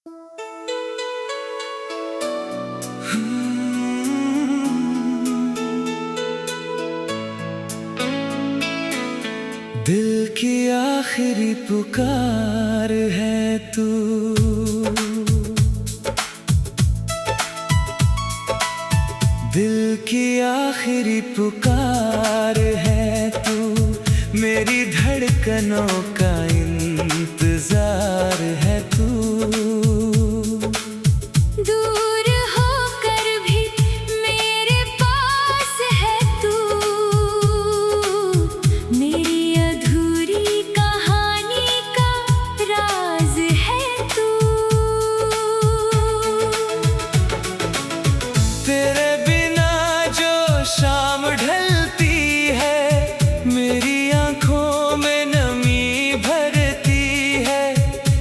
दिल की आखिरी पुकार है तू, दिल की आखिरी पुकार है तू, मेरी धड़कनों का इंतजार है तू। दूर होकर भी मेरे पास है तू, मेरी अधूरी कहानी का राज है तू। तेरे बिना जो शाम ढलती है, मेरी आंखों में नमी भरती है।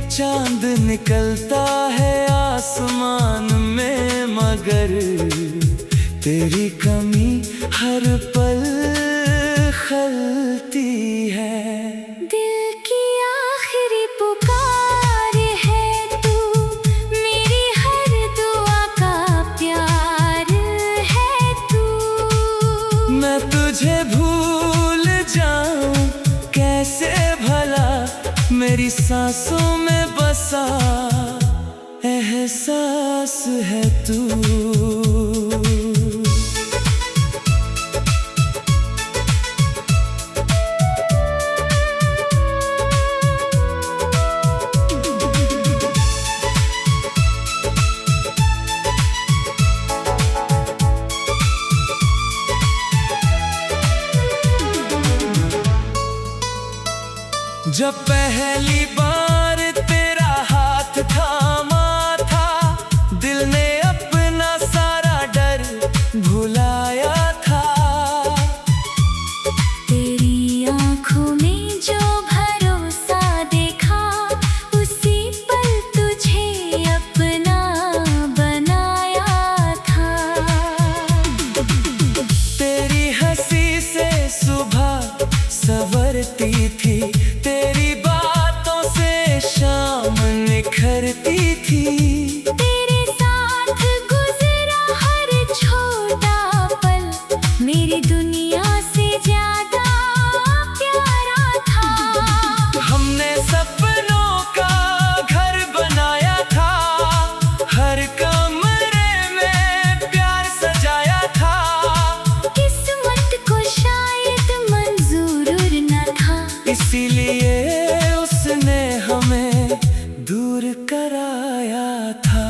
चांद निकलता है आसमान में, मगर तेरी कमी हर पल खलती है। दिल की आखिरी पुकार है तू, मेरी हर दुआ का प्यार है तू। मैं तुझे भूल जाऊं कैसे भला, मेरी सांसों में बसा एहसास है तू। जब पहली बार तेरा हाथ थामा था, दिल ने अपना सारा डर भुलाया था। तेरी आँखों में जो भरोसा देखा, उसी पल तुझे अपना बनाया था। तेरी हंसी से सुबह संवरती थी, तेरी बातों से शाम निखरती थी। तेरे साथ गुजरा हर छोटा पल, मेरी दुनिया से ज्यादा प्यारा था। हमने सपनों का घर बनाया था, हर कमरे में प्यार सजाया था। किस्मत को शायद मंजूर न था, इसीलिए उसने हमें दूर कराया था।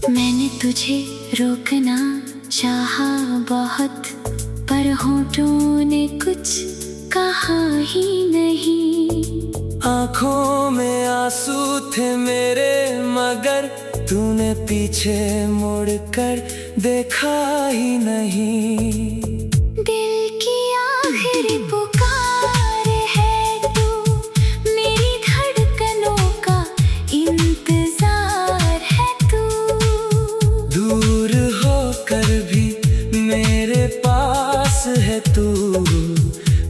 मैंने तुझे रोकना चाहा बहुत, पर होठों ने कुछ कहा ही नहीं। आंखों में आंसू थे मेरे, मगर तूने पीछे मुड़कर देखा ही नहीं। दिल की आखिरी पुकार है तू, मेरी धड़कनों का इंतजार है तू। दूर होकर भी मेरे पास है तू,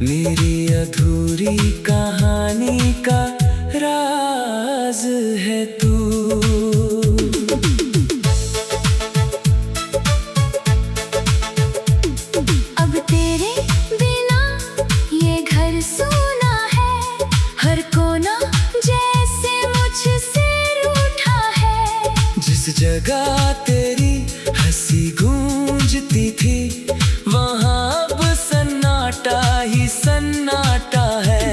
मेरी अधूरी कहानी का राज है तू। अब तेरे बिना ये घर सूना है, हर कोना जैसे मुझसे रूठा है। जिस जगह तेरी हंसी गूंजती थी, वहाँ अब सन्नाटा ही सन्नाटा है।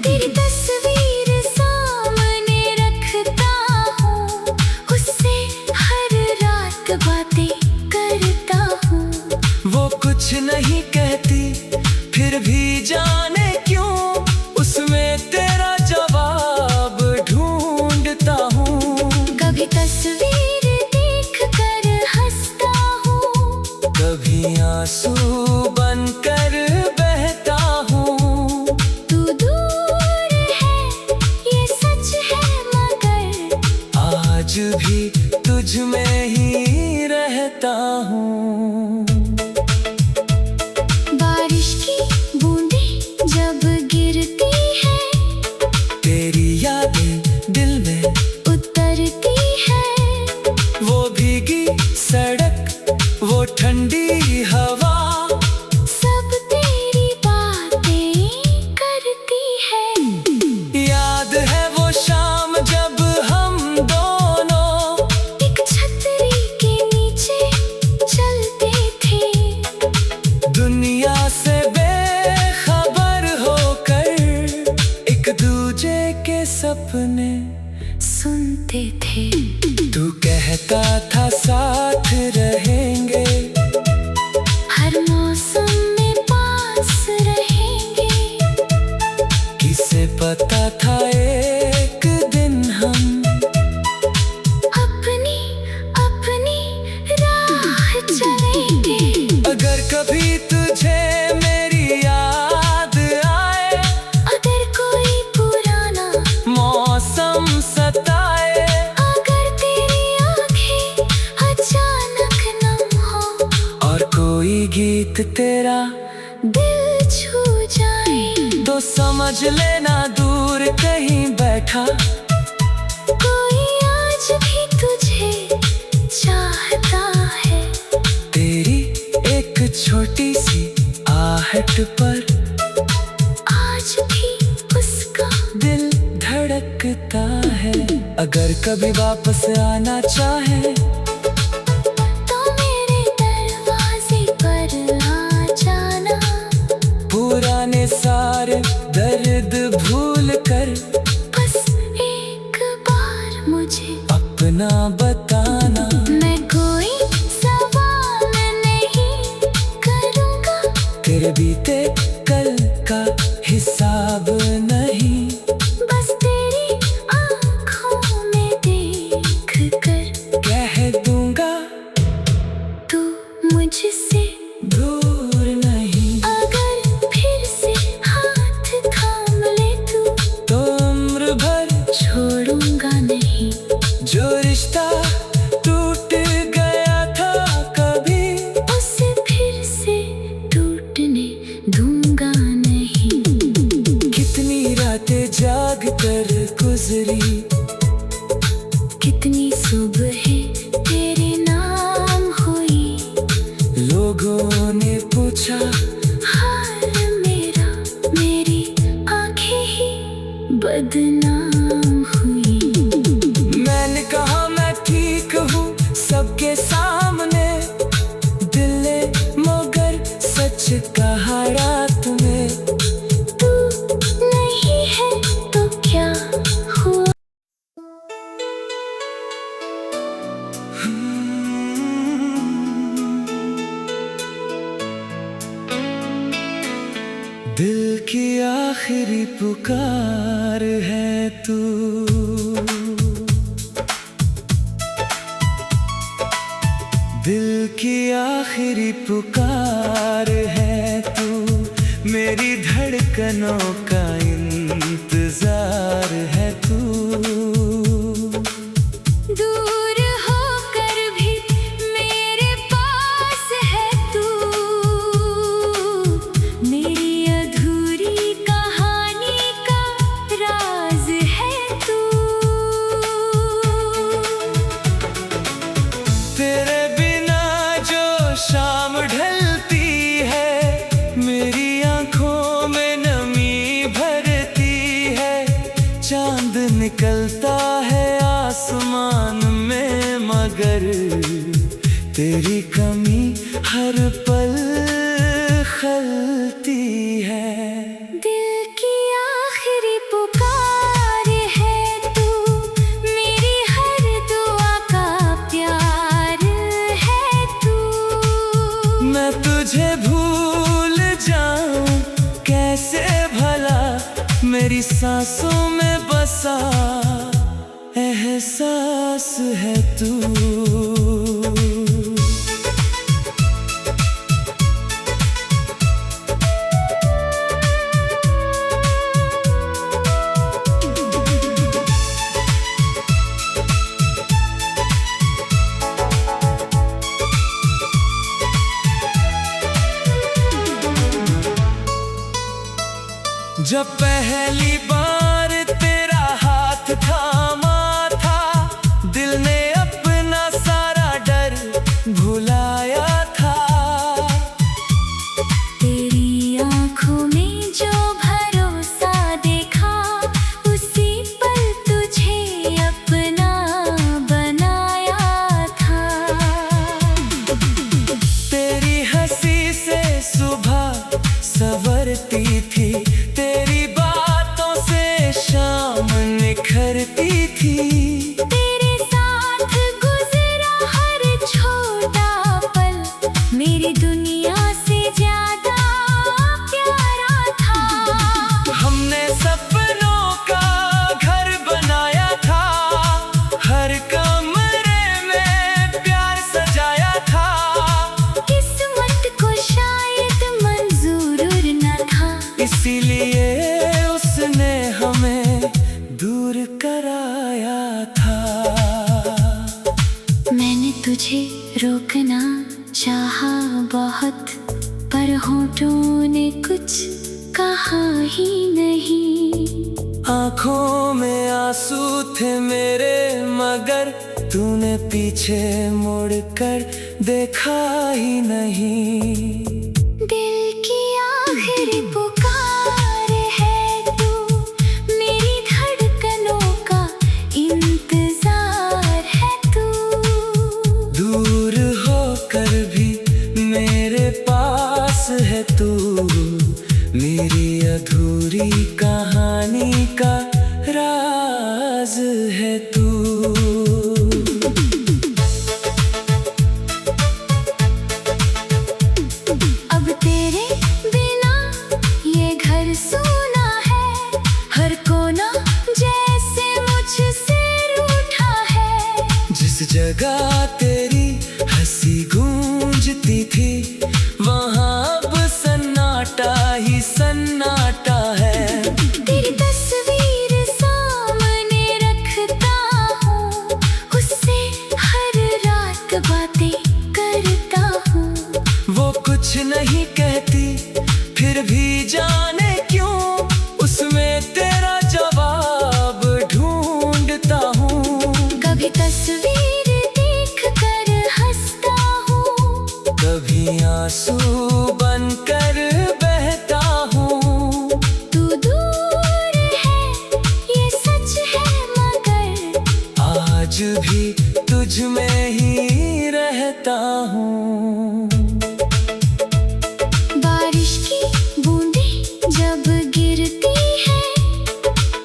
तेरी तस्वीर सामने रखता हूँ, उससे हर रात बातें करता हूँ। वो कुछ नहीं कहती, फिर भी जाने क्यों उसमें तेरा जवाब ढूंढता हूँ। कभी तस्वीर देख कर हंसता हूँ, कभी आंसू बनकर बहता हूँ। तू दूर है ये सच है, मगर आज भी तुझ में ही रहता हूँ। बारिश की बूंदें जब गिरती है, तेरी यादें दिल में सुनते थे। तू कहता था साथ रहेंगे, हर मौसम में पास रहेंगे। किसे पता था एक दिन हम अपनी अपनी राह चलेंगे। अगर कभी तुझे मेरी याद आए, अगर कोई पुराना मौसम सताए, अगर तेरी आंखें अचानक नम हो और कोई गीत तेरा दिल छू जाए, तो समझ लेना दूर कहीं बैठा कोई आज भी तुझे चाहता है। तेरी एक छोटी सी आहट पर आज भी उसका दिल धड़कता है। अगर कभी वापस आना चाहे, तो मेरे दरवाजे पर आ जाना। पुराने सारे दर्द भूल कर बस एक बार मुझे अपना बताना। मैं कोई सवाल नहीं करूँगा, तेरे बीते कल का हिसाब नहीं, बस तेरी आँखों में देख कर कह दूंगा तू मुझसे दूर नहीं। अगर फिर से हाथ थाम ले तू, तो उम्र भर छोड़ूंगा नहीं। जो रिश्ता टूट गया था कभी, उसे फिर से टूटने दूंगा नहीं। कितनी रातें जाग कर गुजरी, कितनी सुबहें तेरे नाम हुई, लोगों ने पूछा हाल मेरा, मेरी आंखें ही बदनाम हुई। मैंने कहा मैं ठीक हूँ सबके सामने, दिल ने मगर सच कहा रात में। तू नहीं है तो क्या हुआ? दिल की आखिरी पुकार है तू, दिल की आखिरी पुकार है तू, मेरी धड़कनों का इंतजार है तू। दूर होकर भी मेरे पास है तू, मेरी अधूरी कहानी का राज है तू। तेरे बिना जो शाम ढलती है, मेरी आंखों में नमी भरती है। चांद निकलता है आसमान में, मगर तेरी कमी हर पल खलती है। दिल की आखिरी पुकार है तू, मेरी हर दुआ का प्यार है तू। मैं तुझे भूल जाऊं कैसे भला, मेरी सांसों में बसा एहसास है तू। जब पहली बार तेरा हाथ थामा था, दिल ने अपना सारा डर भुलाया था। तेरी आँखों में जो भरोसा देखा, उसी पल तुझे अपना बनाया था। तेरी हंसी से सुबह संवरती थी, तेरी बातों थी। तेरे साथ गुजरा हर छोटा पल मेरी दुनिया से ज्यादा प्यारा था। हमने सपनों का घर बनाया था, हर कमरे में प्यार सजाया था। किस्मत को शायद मंजूर न था, इसीलिए उसने हमें दूर कराया था। मैंने तुझे रोकना चाहा बहुत, पर होठों ने कुछ कहा ही नहीं। आँखों में आंसू थे मेरे, मगर तूने पीछे मुड़कर देखा ही नहीं। दिल की आखिरी पुकार है तू, मेरी धड़कनों का इंतजार है तू। दूर होकर भी मेरे पास है तू, मेरी अधूरी कहानी का राज है तू। अब तेरे बिना ये घर सूना है, हर कोना जैसे मुझसे रूठा है। जिस जगह तेरी हंसी गूंजती थी, वहाँ अब सन्नाटा ही सन्नाटा है। तेरी तस्वीर सामने रखता हूँ, उससे हर रात बातें करता हूँ। वो कुछ नहीं कहती, फिर भी जाने क्यों उसमें तेरा जवाब ढूंढता हूँ। कभी तस्वीर देख कर हंसता हूँ, कभी आंसू बनकर बहता हूँ। तू दूर है ये सच है, मगर आज भी तुझ में ही रहता हूँ। बारिश की बूंदें जब गिरती है,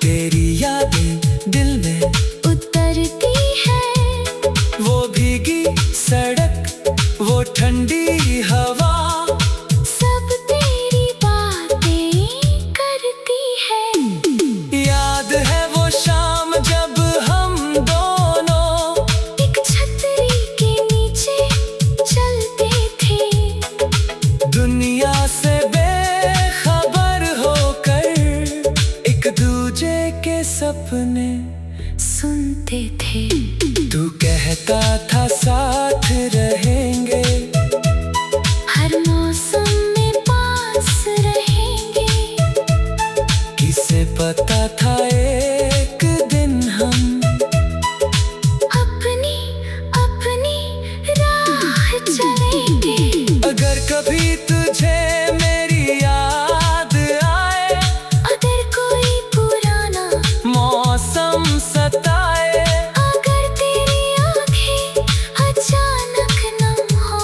तेरी यादें दिल में उतरती है। वो भीगी सड़क, वो ठंडी हवा, सब तेरी बातें करती है। याद है वो शाम जब हम दोनों एक छतरी के नीचे चलते थे, दुनिया से बेखबर होकर एक दूजे के सपने सुनते थे। तू कहता था साथ रहेंगे, हर मौसम में पास रहेंगे। किसे पता था एक दिन हम अपनी अपनी राह चलेंगे। अगर कभी तुझे मेरी याद आए, अगर कोई पुराना मौसम सताए, अगर तेरी आंखें अचानक नम हो,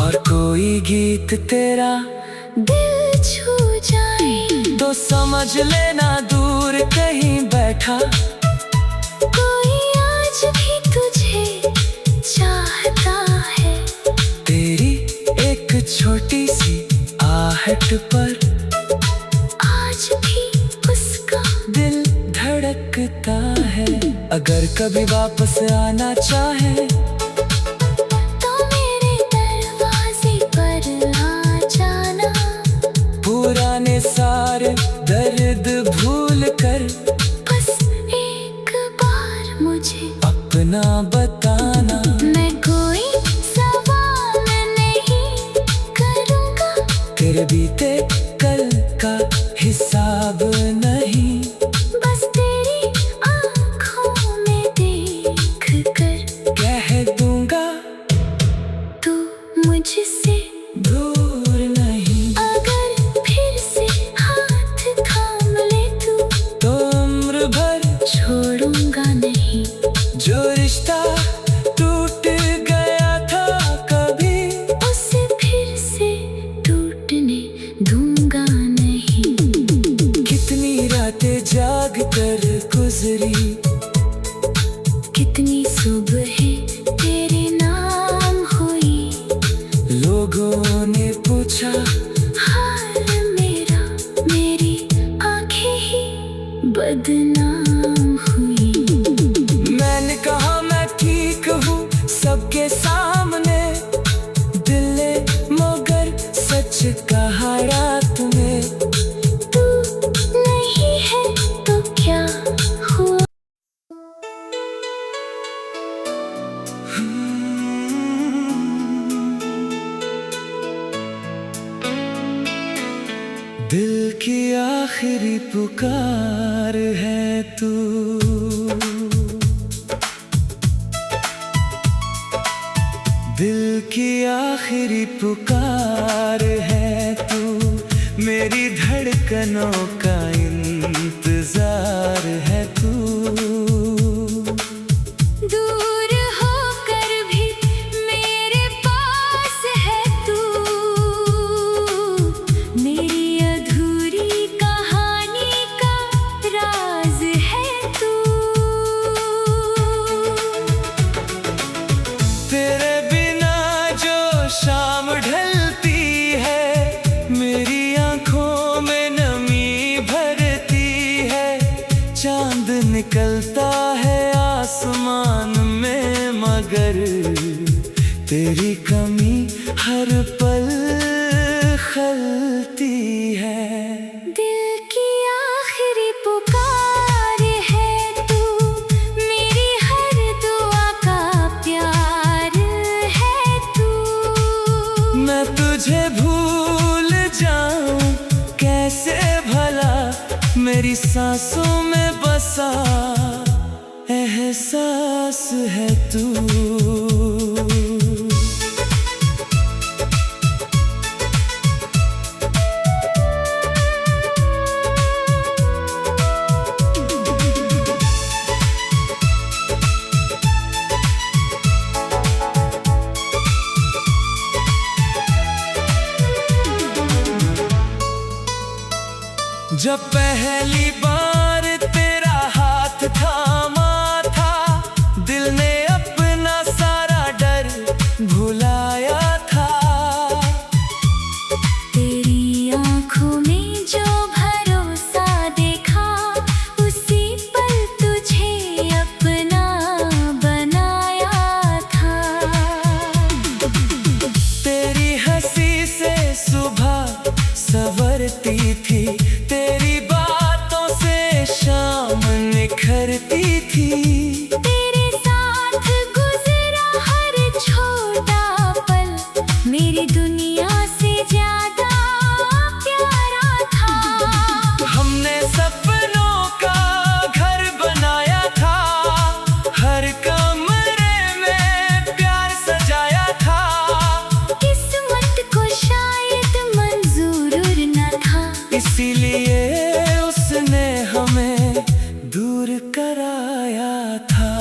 और कोई गीत तेरा दिल छू जाए, तो समझ लेना दूर कहीं बैठा कोई आज भी तुझे चाहता है। तेरी एक छोटी सी आहट पर आज भी उसका दिल धड़कता है। अगर कभी वापस आना चाहे, तो मेरे दरवाजे पर आ जाना। पुराने सारे दर्द भूल कर बस एक बार मुझे अपना बताना। मैं कोई सवाल नहीं करूँगा, तेरे बीते कल का हिसाब नहीं, बस तेरी आँखों में देख कर कह दूंगा तू मुझसे दूर नहीं। अगर फिर से हाथ थाम ले तू, तो उम्र भर छोड़ूंगा नहीं। जो रिश्ता टूट गया था कभी, उसे फिर से टूटने दूंगा नहीं। कितनी रातें जाग कर गुजरी, कितनी सुबहें तेरे नाम हुई, लोगों ने पूछा हाल मेरा, मेरी आंखें ही बदनाम हुई। मैंने कहा मैं ठीक हूँ सबके सामने, दिल ने मगर सच कहा रात में। तू नहीं है तो क्या हुआ? दिल की आखिरी पुकार है तू, दिल की आखिरी पुकार है तू, मेरी धड़कनों का इंतजार है तू। दूर होकर भी मेरे पास है तू, मेरी अधूरी कहानी का राज है तू। तेरे बिना जो शाम ढलती है, मेरी आंखों में नमी भरती है। चांद निकलता है आसमान में, मगर तेरी कमी हर पल खलती है। दिल की आखिरी पुकार है तू, मेरी हर दुआ का प्यार है तू। मैं तुझे भूल जाऊं कैसे भला, मेरी सांसों में बसा एहसास है तू। जब पहली बार तेरा हाथ थामा था, दिल ने अपना सारा डर भुलाया था। तेरी आंखों में जो भरोसा देखा, उसी पल तुझे अपना बनाया था। तेरी हंसी से सुबह संवरती थी, तेरी बातों से शाम निखरती थी। तेरे साथ गुजरा हर छोटा पल, मेरी दुनिया से ज्यादा प्यारा था। हमने सपनों का घर बनाया था, हर कमरे में प्यार सजाया था। किस्मत को शायद मंजूर न था, इसीलिए उसने हमें दूर कराया था।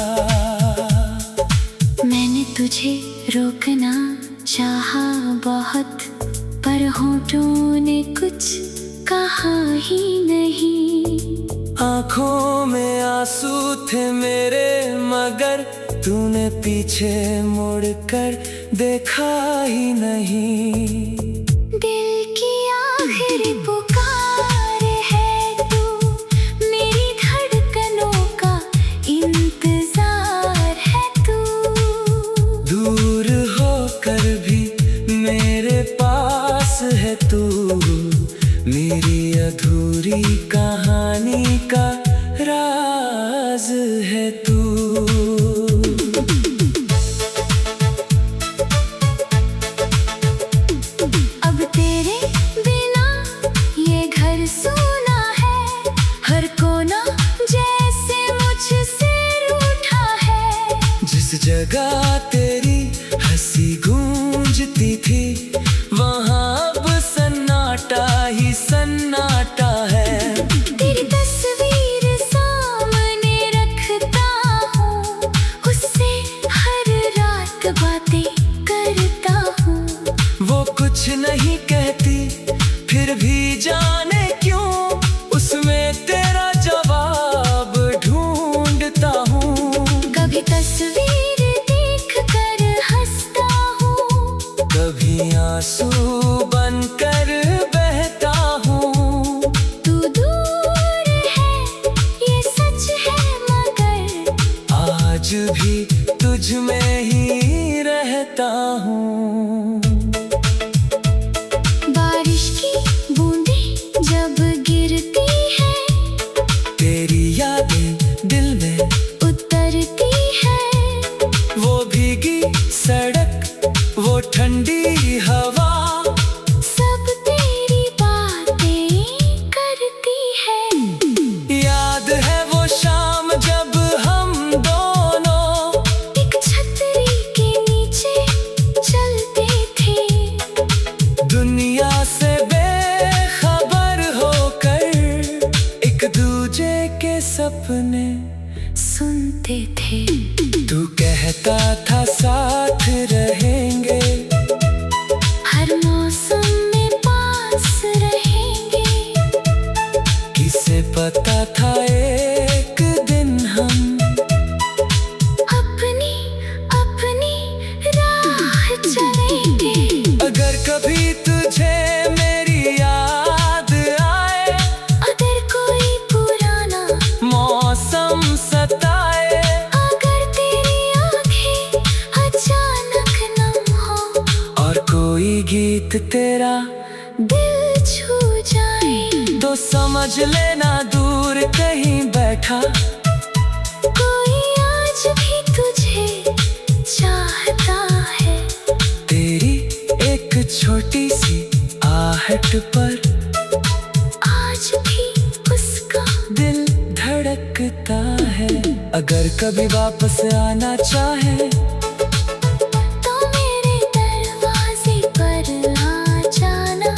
मैंने तुझे रोकना चाहा बहुत, पर होठों ने कुछ कहा ही नहीं। आंखों में आंसू थे मेरे, मगर तूने पीछे मुड़कर देखा ही नहीं। दिल की आखिरी पुकार है तू, मेरी धड़कनों का इंतजार है तू। दूर होकर भी मेरे पास है तू, मेरी अधूरी कहानी का राज है तू। अब तेरे बिना ये घर सूना है, हर कोना जैसे मुझसे रूठा है। जिस जगह तेरी हंसी गूंजती थी, वहाँ अब सन्नाटा ही सन्नाटा है। तेरी तस्वीर सामने रखता हूँ, उससे हर रात बातें करता हूँ। वो कुछ नहीं कहती, फिर भी जाने क्यों उसमें तेरा जवाब ढूंढता हूँ। कभी आज भी तुझ में ही रहता हूँ। बारिश की बूंदें जब गिरती है, तेरी यादें दिल में उतरती है। वो भीगी सड़क, वो ठंडी हवा, सब तेरी बातें करती है। याद है वो शाम जब हम दोनों एक छतरी के नीचे चलते थे, दुनिया से बेखबर होकर एक दूजे के सपने सुनते थे। तू कहता था साथ रहेंगे, हर मौसम में पास रहेंगे। किसे पता था एक दिन हम अपनी अपनी राह चलेंगे। अगर कभी तुझे मेरी याद आए, अगर कोई पुराना मौसम सताए, अगर तेरी आंखें अचानक नम हो और कोई गीत तेरा दिल छू जाए, तो समझ लेना दूर कहीं बैठा कोई आज भी तुझे चाहता है। तेरी एक छोटी सी आहट पर आज भी उसका दिल धड़कता है। अगर कभी वापस आना चाहे, तो मेरे दरवाजे पर आ जाना।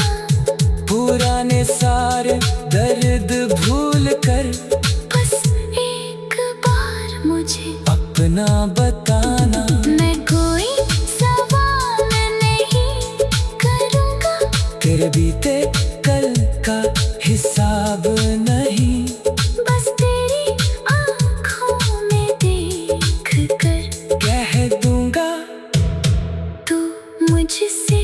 पुराने सारे दर्द भूल कर बस एक बार मुझे अपना बताना। मैं कोई सवाल नहीं करूँगा, तेरे बीते कल का हिसाब नहीं, बस तेरी आँखों में देख कर कह दूंगा तू मुझसे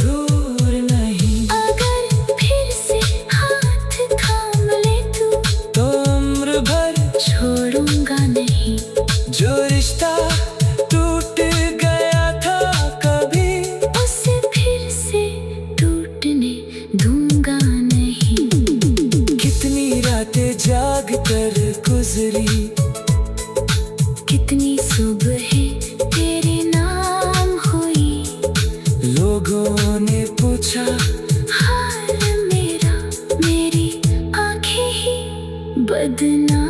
दूर नहीं। अगर फिर से हाथ थाम ले तू, तो उम्र भर छोड़ूंगा नहीं। जो रिश्ता टूट गया था कभी, उसे फिर से टूटने दूंगा नहीं। कितनी रातें जाग कर गुजरी, कितनी सुबहें तेरे नाम हुई, लोगों ने पूछा हाल मेरा, मेरी आंखें ही बदनाम